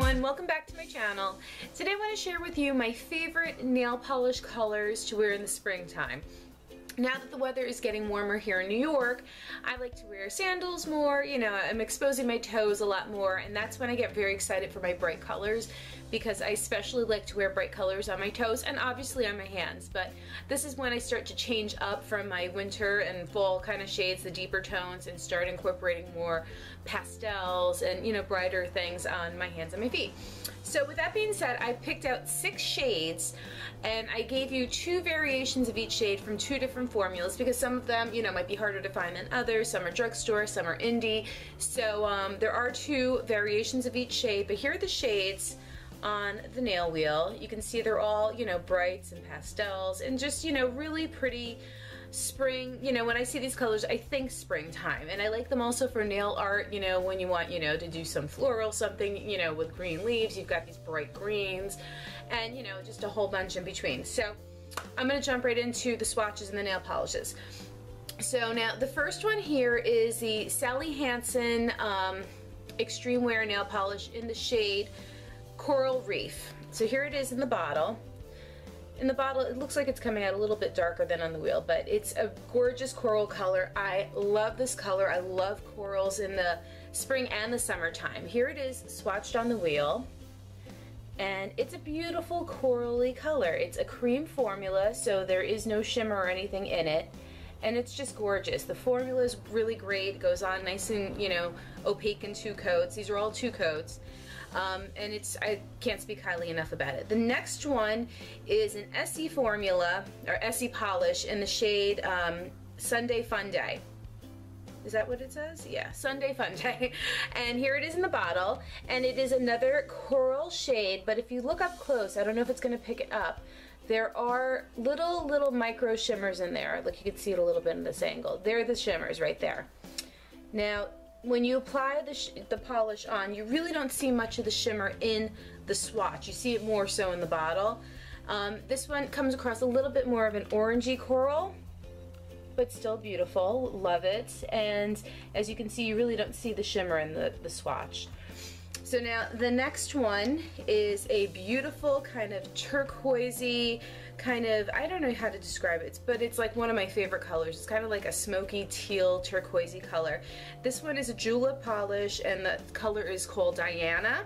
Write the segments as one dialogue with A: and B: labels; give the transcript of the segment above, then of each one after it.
A: everyone, welcome back to my channel. Today I want to share with you my favorite nail polish colors to wear in the springtime. Now that the weather is getting warmer here in New York, I like to wear sandals more, you know, I'm exposing my toes a lot more, and that's when I get very excited for my bright colors, because I especially like to wear bright colors on my toes and obviously on my hands. But this is when I start to change up from my winter and fall kind of shades, the deeper tones, and start incorporating more pastels and, you know, brighter things on my hands and my feet. So with that being said, I picked out 6 shades, and I gave you 2 variations of each shade from 2 different formulas, because some of them, you know, might be harder to find than others. Some are drugstore, some are indie. So there are 2 variations of each shade, but here are the shades on the nail wheel. You can see they're all, you know, brights and pastels and just, you know, really pretty spring. You know, when I see these colors, I think springtime, and I like them also for nail art, you know, when you want, you know, to do some floral something, you know, with green leaves. You've got these bright greens and, you know, just a whole bunch in between. So I'm gonna jump right into the swatches and the nail polishes. So now the first one here is the Sally Hansen Extreme Wear Nail Polish in the shade Coral Reef. So here it is in the bottle. In the bottle, it looks like it's coming out a little bit darker than on the wheel, but it's a gorgeous coral color. I love this color. I love corals in the spring and the summertime. Here it is swatched on the wheel, and it's a beautiful corally color. It's a cream formula, so there is no shimmer or anything in it, and it's just gorgeous. The formula is really great. It goes on nice and, you know, opaque in 2 coats. These are all 2 coats. And I can't speak highly enough about it. The next one is an Essie formula, or Essie polish, in the shade Sunday Funday. Is that what it says? Yeah, Sunday Funday. And here it is in the bottle, and it is another coral shade, but if you look up close, I don't know if it's going to pick it up, there are little micro shimmers in there. Look, you can see it a little bit in this angle. They're the shimmers right there. Now, when you apply the polish on, you really don't see much of the shimmer in the swatch. You see it more so in the bottle. This one comes across a little bit more of an orangey coral, but still beautiful. Love it. And as you can see, you really don't see the shimmer in the swatch. So now the next one is a beautiful kind of turquoisey, kind of, I don't know how to describe it, but it's like one of my favorite colors. It's kind of like a smoky teal turquoisey color. This one is a Julep Polish, and the color is called Dianna.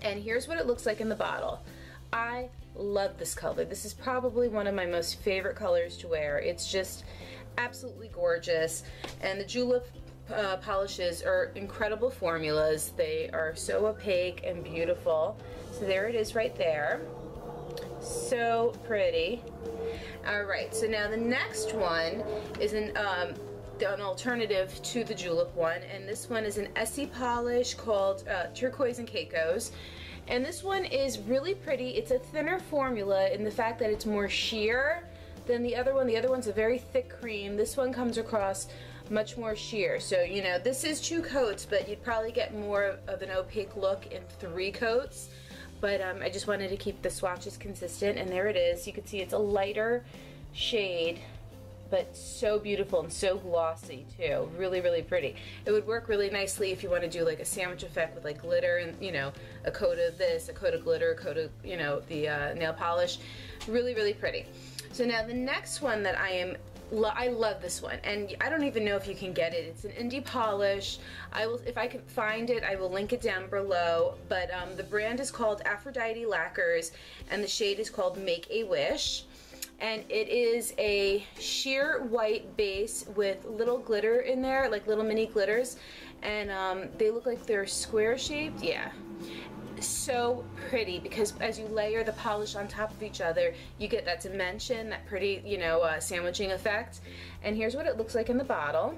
A: And here's what it looks like in the bottle. I love this color. This is probably one of my most favorite colors to wear. It's just absolutely gorgeous. And the Julep polishes are incredible formulas. They are so opaque and beautiful. So there it is right there. So pretty. Alright, so now the next one is an alternative to the Julep one, and this one is an Essie polish called Turquoise and Caicos. And this one is really pretty. It's a thinner formula in the fact that it's more sheer than the other one. The other one's a very thick cream. This one comes across much more sheer. So, you know, this is 2 coats, but you'd probably get more of an opaque look in 3 coats. But I just wanted to keep the swatches consistent, and there it is. You can see it's a lighter shade, but so beautiful and so glossy too. Really, really pretty. It would work really nicely if you want to do like a sandwich effect with like glitter and, you know, a coat of this, a coat of glitter, a coat of, you know, the nail polish. Really, really pretty. So now the next one that I love this one, and I don't even know if you can get it. It's an indie polish. I will, if I can find it, I will link it down below. But the brand is called Aphrodite Lacquers, and the shade is called Make a Wish. And it is a sheer white base with little glitter in there, like little mini glitters, and they look like they're square shaped. Yeah. So pretty, because as you layer the polish on top of each other, you get that dimension, that pretty, you know, sandwiching effect. And here's what it looks like in the bottle.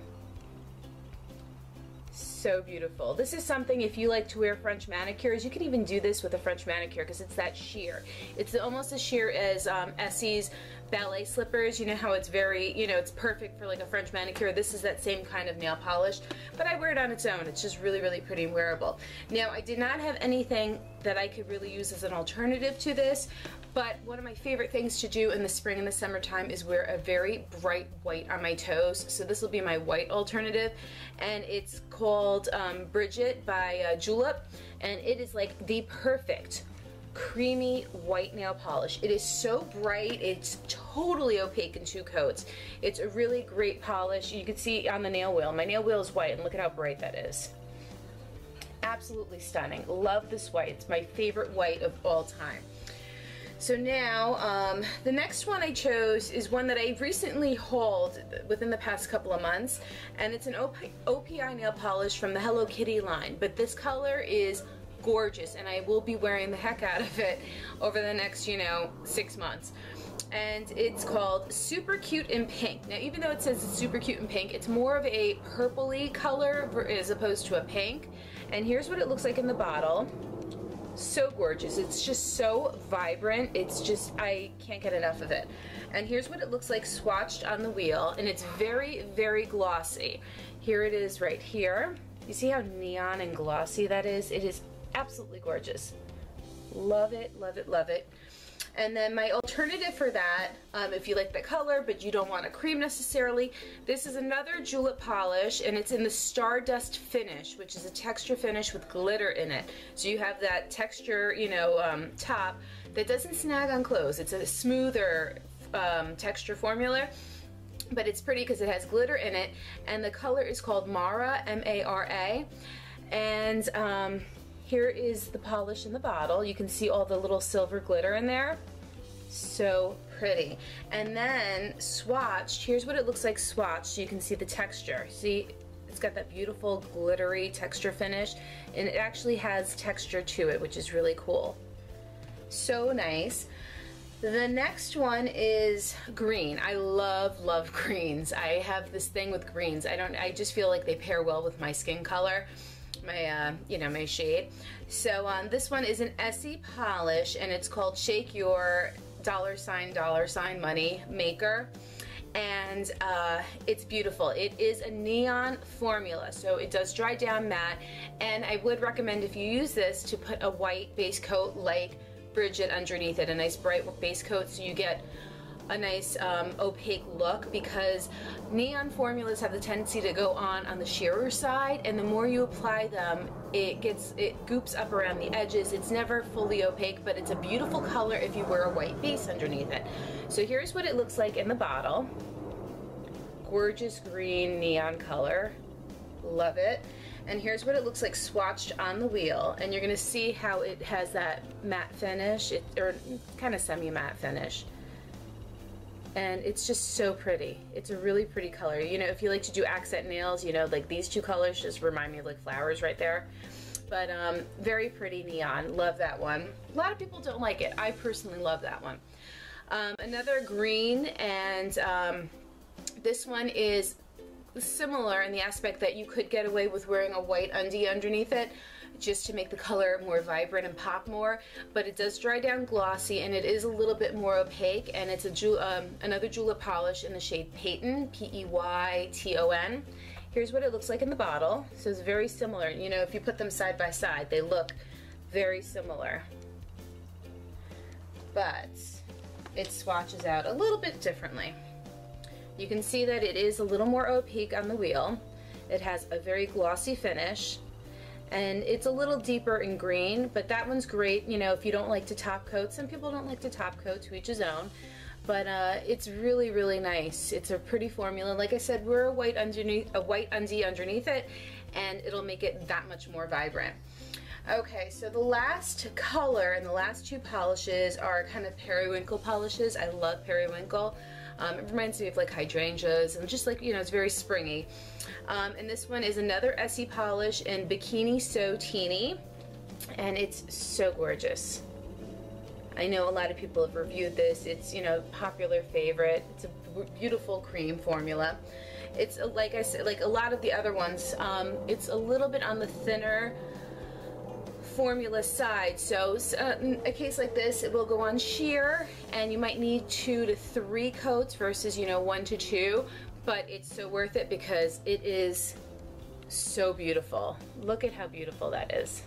A: So beautiful. This is something, if you like to wear French manicures, you can even do this with a French manicure, because it's that sheer. It's almost as sheer as Essie's ballet slippers. You know how it's very, you know, it's perfect for like a French manicure. This is that same kind of nail polish, but I wear it on its own. It's just really, really pretty and wearable. Now, I did not have anything that I could really use as an alternative to this, but one of my favorite things to do in the spring and the summertime is wear a very bright white on my toes. So this will be my white alternative, and it's called Bridget by Julep, and it is like the perfect creamy white nail polish. It is so bright, it's totally opaque in 2 coats. It's a really great polish. You can see on the nail wheel, my nail wheel is white, and look at how bright that is. Absolutely stunning. Love this white. It's my favorite white of all time. So now, the next one I chose is one that I recently hauled within the past couple of months, and it's an OPI nail polish from the Hello Kitty line, but this color is gorgeous, and I will be wearing the heck out of it over the next, 6 months. And it's called Super Cute in Pink. Now, even though it says it's super cute in pink, it's more of a purpley color as opposed to a pink. And here's what it looks like in the bottle. So gorgeous. It's just so vibrant. It's just, I can't get enough of it. And here's what it looks like swatched on the wheel, and it's very, very glossy. Here it is right here. You see how neon and glossy that is? It is absolutely gorgeous. Love it, love it, love it. And then my alternative for that, if you like the color but you don't want a cream necessarily, this is another Julep polish, and it's in the Stardust finish, which is a texture finish with glitter in it. So you have that texture, top that doesn't snag on clothes. It's a smoother texture formula, but it's pretty because it has glitter in it, and the color is called Mara, M-A-R-A. And here is the polish in the bottle. You can see all the little silver glitter in there. So pretty. And then swatched, here's what it looks like swatched. You can see the texture. See, it's got that beautiful glittery texture finish, and it actually has texture to it, which is really cool. So nice. The next one is green. I love greens. I have this thing with greens. I just feel like they pair well with my skin color, my my shade. So this one is an Essie polish, and it's called Shake Your $sign money maker, and it's beautiful. It is a neon formula, so it does dry down matte, and I would recommend, if you use this, to put a white base coat like Bridget underneath it, a nice bright base coat, so you get a nice opaque look, because neon formulas have the tendency to go on the sheerer side, and the more you apply them, it goops up around the edges. It's never fully opaque, but it's a beautiful color if you wear a white base underneath it. So here's what it looks like in the bottle. Gorgeous green neon color. Love it. And here's what it looks like swatched on the wheel, and you're gonna see how it has that matte finish, or kind of semi-matte finish. And it's just so pretty. It's a really pretty color. If you like to do accent nails, like these 2 colors just remind me of like flowers right there. But very pretty neon. Love that one. A lot of people don't like it. I personally love that one. Another green, and this one is similar in the aspect that you could get away with wearing a white undie underneath it, just to make the color more vibrant and pop more, but it does dry down glossy, and it is a little bit more opaque, and it's another Julep polish in the shade Peyton, P-E-Y-T-O-N. Here's what it looks like in the bottle. So it's very similar. If you put them side by side, they look very similar, but it swatches out a little bit differently. You can see that it is a little more opaque on the wheel. It has a very glossy finish, and it's a little deeper in green, but that one's great, if you don't like to top coat. Some people don't like to top coat, to each his own, but it's really, really nice. It's a pretty formula. Like I said, wear a white undie underneath it, and it'll make it that much more vibrant. Okay, so the last color and the last 2 polishes are kind of periwinkle polishes. I love periwinkle. It reminds me of like hydrangeas, and just like, it's very springy. And this one is another Essie polish in Bikini So Teeny, and it's so gorgeous. I know a lot of people have reviewed this. It's, popular favorite. It's a beautiful cream formula. It's, like I said, like a lot of the other ones, it's a little bit on the thinner formula side, so a case like this, it will go on sheer, and you might need 2 to 3 coats versus 1 to 2, but it's so worth it because it is so beautiful. Look at how beautiful that is.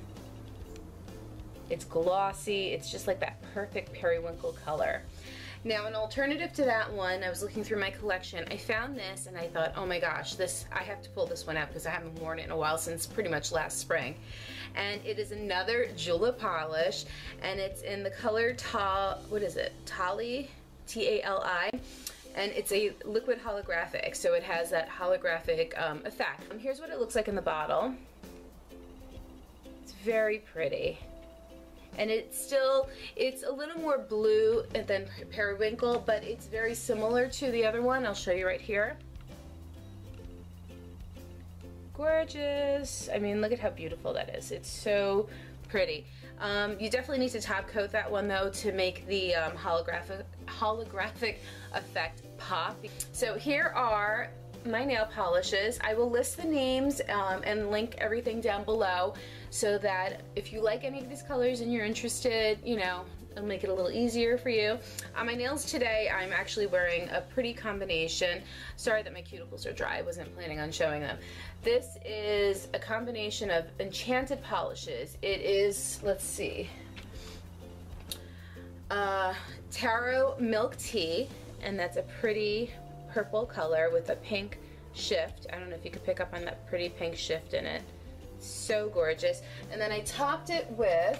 A: It's glossy. It's just like that perfect periwinkle color. Now, an alternative to that one, I was looking through my collection, I found this and I thought, oh my gosh, I have to pull this one out because I haven't worn it in a while, since pretty much last spring. And it is another Julep Polish, and it's in the color Tali, T-A-L-I, and it's a liquid holographic, so it has that holographic effect. And here's what it looks like in the bottle. It's very pretty. And it's a little more blue than periwinkle, but it's very similar to the other one. I'll show you right here. Gorgeous. I mean, look at how beautiful that is. It's so pretty. You definitely need to top coat that one though to make the holographic effect pop. So here are my nail polishes. I will list the names and link everything down below so that if you like any of these colors and you're interested, you know, it'll make it a little easier for you. On my nails today, I'm actually wearing a pretty combination. Sorry that my cuticles are dry. I wasn't planning on showing them. This is a combination of enchanted polishes. It is, let's see, Taro Milk Tea, and that's a pretty purple color with a pink shift. I don't know if you could pick up on that pretty pink shift in it. So gorgeous. And then I topped it with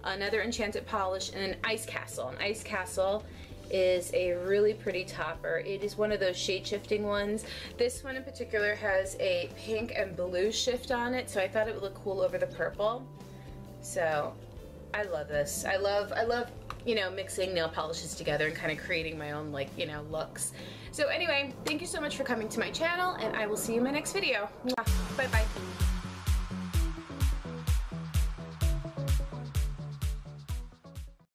A: another enchanted polish and an ice castle. An ice castle is a really pretty topper. It is one of those shade shifting ones. This one in particular has a pink and blue shift on it, so I thought it would look cool over the purple. So I love this. I love, you know, mixing nail polishes together and kind of creating my own, like, you know, looks. So anyway, thank you so much for coming to my channel, and I will see you in my next video. Bye bye.